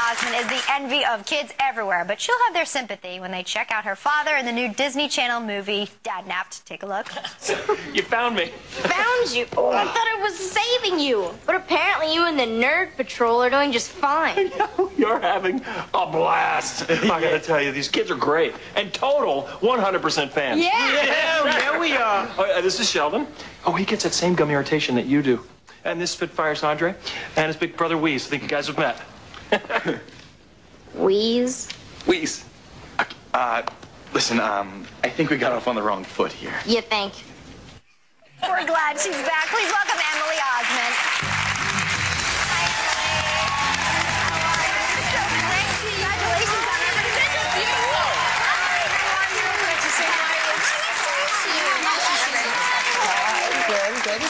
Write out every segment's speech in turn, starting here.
Osment is the envy of kids everywhere, but she'll have their sympathy when they check out her father in the new Disney Channel movie, Dad Napped. Take a look. You found me. Found you? Oh, I thought I was saving you. But apparently you and the Nerd Patrol are doing just fine. You're having a blast. I gotta tell you, these kids are great. And total 100% fans. Yeah, we are. This is Sheldon. Oh, he gets that same gum irritation that you do. And this Spitfire's Andre. And his big brother Wheeze. I think you guys have met. Wheeze? Wheeze. Listen, I think we got off on the wrong foot here. You think? We're glad she's back. Please welcome Emily Osment. Hi, Emily. So great. Congratulations on everything. Good.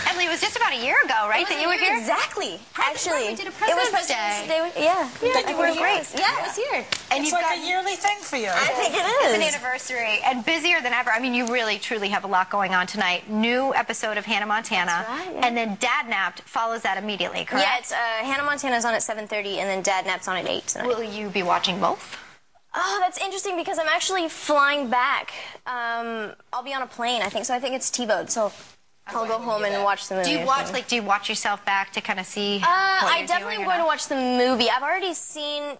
Emily, it was just about a year ago, right, that you were here? Exactly. Actually, we did a it was President's President's Day. Day. Yeah. That you were here. Great. Yeah, it was here. And It's you've like got a yearly thing for you. I think it It's an is. anniversary and busier than ever. I mean, you really, truly have a lot going on tonight. New episode of Hannah Montana. That's right, yeah. And then Dad Napped follows that immediately, correct? Yeah, it's Hannah Montana's on at 7:30, and then Dad Nap's on at 8 tonight. Will you be watching both? Oh, that's interesting because I'm actually flying back. I'll be on a plane, I think. So I think it's T-Boat. So I'll go home and watch the movie. Do you watch yourself back to kind of see what I you're definitely doing am going to watch the movie. I've already seen...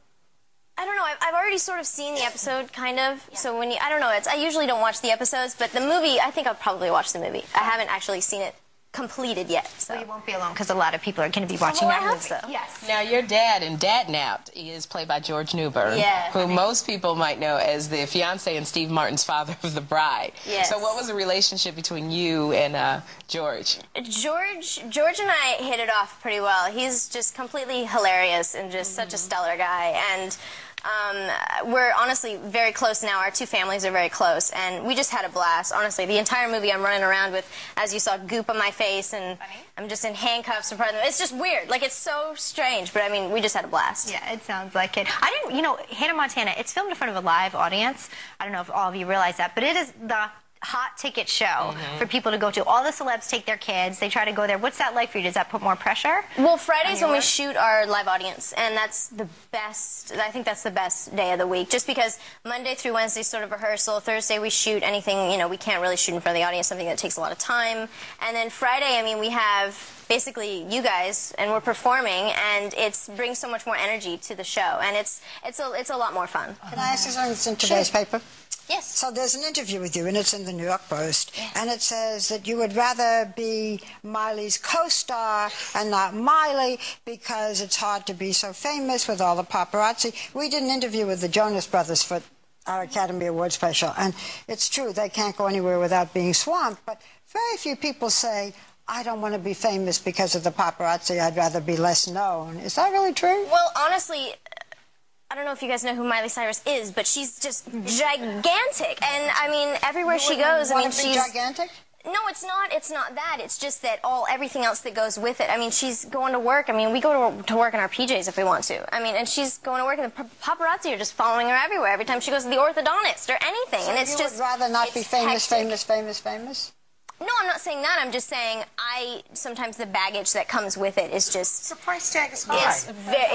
I don't know. I've already sort of seen the episode, kind of. Yeah. So when you... I don't know. I usually don't watch the episodes, but the movie, I think I'll probably watch the movie. I haven't actually seen it completed yet. So Well, you won't be alone because a lot of people are going to be watching I that hope movie. so. Yes. Now, your dad in Dad Napped is played by George Newbern, Yeah. who most people might know as the fiancé and Steve Martin's father of the bride. Yes. So what was the relationship between you and George? George and I hit it off pretty well. He's just completely hilarious and just such a stellar guy. And we're honestly very close now. Our two families are very close, and we just had a blast. Honestly, the entire movie I'm running around with, as you saw, goop on my face, and I'm just in handcuffs in front of them. It's just weird. Like, it's so strange, but I mean, we just had a blast. Yeah, it sounds like it. I didn't, you know, Hannah Montana, it's filmed in front of a live audience. I don't know if all of you realize that, but it is the hot ticket show for people to go to. All the celebs take their kids. They try to go there. What's that like for you? Does that put more pressure? Well, Friday's when we shoot our live audience, and that's the best. I think that's the best day of the week, just because Monday through Wednesday sort of rehearsal. Thursday we shoot anything, you know, we can't really shoot in front of the audience, something that takes a lot of time. And then Friday, I mean, we have basically you guys, and we're performing, and it brings so much more energy to the show, and it's a lot more fun. Can I ask you something that's in today's paper? Yes. So there's an interview with you, and it's in the New York Post, and it says that you would rather be Miley's co-star and not Miley because it's hard to be so famous with all the paparazzi. We did an interview with the Jonas Brothers for our Academy Award special, and it's true, they can't go anywhere without being swamped, but very few people say, I don't want to be famous because of the paparazzi, I'd rather be less known. Is that really true? Well, honestly, I don't know if you guys know who Miley Cyrus is, but she's just gigantic. And, I mean, everywhere she goes, I mean, she's... gigantic? No, it's not. It's not that. It's just that everything else that goes with it. I mean, she's going to work. I mean, we go to work in our PJs if we want to. I mean, and she's going to work, and the paparazzi are just following her everywhere every time she goes to the orthodontist or anything. So and it's you just would rather not be famous, hectic. famous? No, I'm not saying that. I'm just saying sometimes the baggage that comes with it is just... The price tag is high.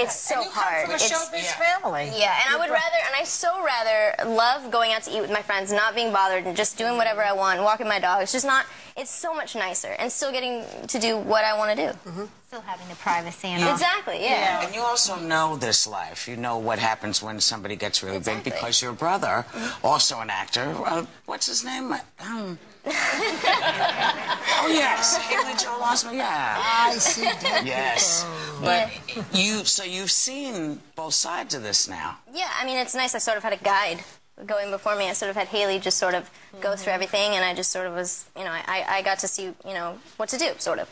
It's so hard. And you come from a showbiz family. Yeah, and I would rather, and I so rather love going out to eat with my friends, not being bothered, and just doing whatever I want, walking my dog. It's just not, it's so much nicer, and still getting to do what I want to do. Still having the privacy and all. Exactly, yeah. And you also know this life. You know what happens when somebody gets really big because your brother, also an actor, what's his name? Oh, yes, Haley Joel Osment, yeah. I see that. Yes, but so you've seen both sides of this now. Yeah, I mean, it's nice. I sort of had a guide going before me. I sort of had Haley just sort of go through everything, and I just sort of was, you know, I got to see, you know, what to do, sort of.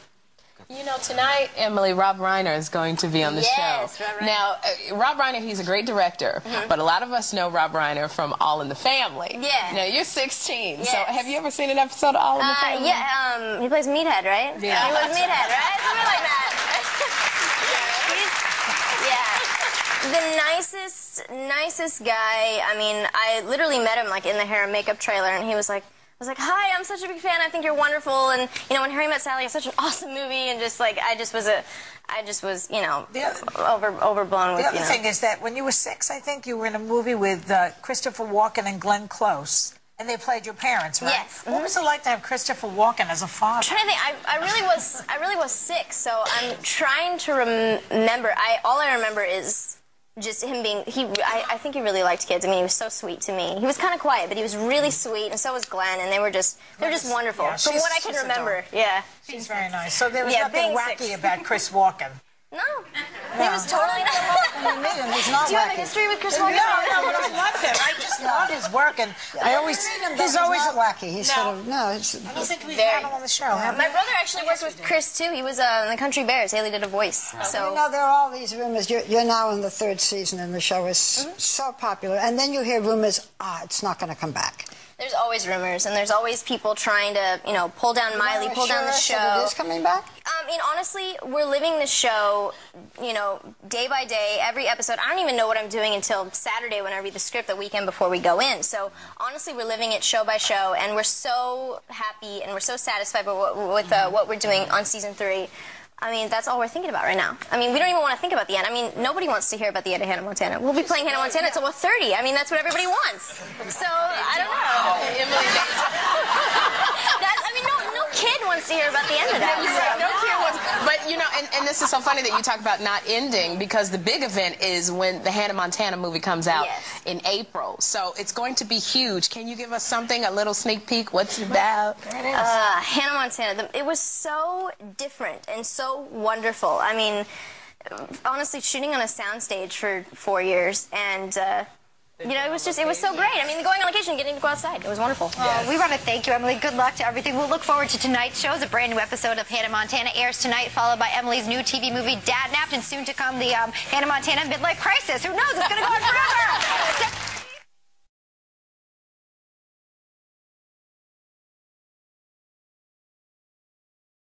You know, tonight, Emily, Rob Reiner is going to be on the show. Yes, Rob Reiner. Now, Rob Reiner, he's a great director, but a lot of us know Rob Reiner from All in the Family. Yeah. Now, you're 16, Yes. so have you ever seen an episode of All in the Family? Yeah, he plays Meathead, right? Yeah. He was Meathead, right? Something like that. The nicest guy. I mean, I literally met him, like, in the hair and makeup trailer, and he was like, was like, hi, I'm such a big fan. I think you're wonderful. And, you know, when Harry Met Sally is such an awesome movie, and just like, I just was, you know, overblown with, The other thing is that when you were 6, I think you were in a movie with Christopher Walken and Glenn Close. And they played your parents, right? Yes. What was it like to have Christopher Walken as a father? I'm trying to think. I really was 6, so I'm trying to remember. All I remember is just him being. I think he really liked kids. I mean, he was so sweet to me. He was kind of quiet, but he was really sweet, and so was Glenn, and they were just wonderful. Yeah, From what I can remember, yeah. She's very nice. So there was Yeah, nothing being wacky 6. about Chris Walken. No. He was totally not. He's not Do you have a wacky. history with Chris Walken? No, but I love him. I just love his work, and He's always not wacky. He's sort of I don't think we've had him on the show. Have My we? brother actually worked with Chris too. He was in the Country Bears. Haley did a voice. So You know, there are all these rumors. You're now in the 3rd season, and the show is so popular. And then you hear rumors, it's not going to come back. there's always rumors, and there's always people trying to, you know, pull down Miley, pull down the show. That it is coming back? I mean, honestly, we're living the show, you know, day by day, every episode. I don't even know what I'm doing until Saturday when I read the script the weekend before we go in. So, honestly, we're living it show by show, and we're so happy and we're so satisfied with what we're doing on season 3. I mean, that's all we're thinking about right now. I mean, we don't even want to think about the end. I mean, nobody wants to hear about the end of Hannah Montana. We'll be playing Hannah Montana until we're 30. I mean, that's what everybody wants. So, I don't know. No kid wants to hear about the end of that. No kid wants. But, you know, and this is so funny that you talk about not ending, because the big event is when the Hannah Montana movie comes out in April. So it's going to be huge. Can you give us something, a little sneak peek? What's it about? Hannah Montana. It was so different and so wonderful. I mean, honestly, shooting on a soundstage for 4 years, and you know, it was so great. I mean, going on location, getting to go outside, it was wonderful. We want to thank you, Emily. Good luck to everything. We'll look forward to tonight's show. A brand new episode of Hannah Montana airs tonight, followed by Emily's new TV movie, Dad Napped, and soon to come the Hannah Montana Midlife Crisis. Who knows? It's going to go on forever.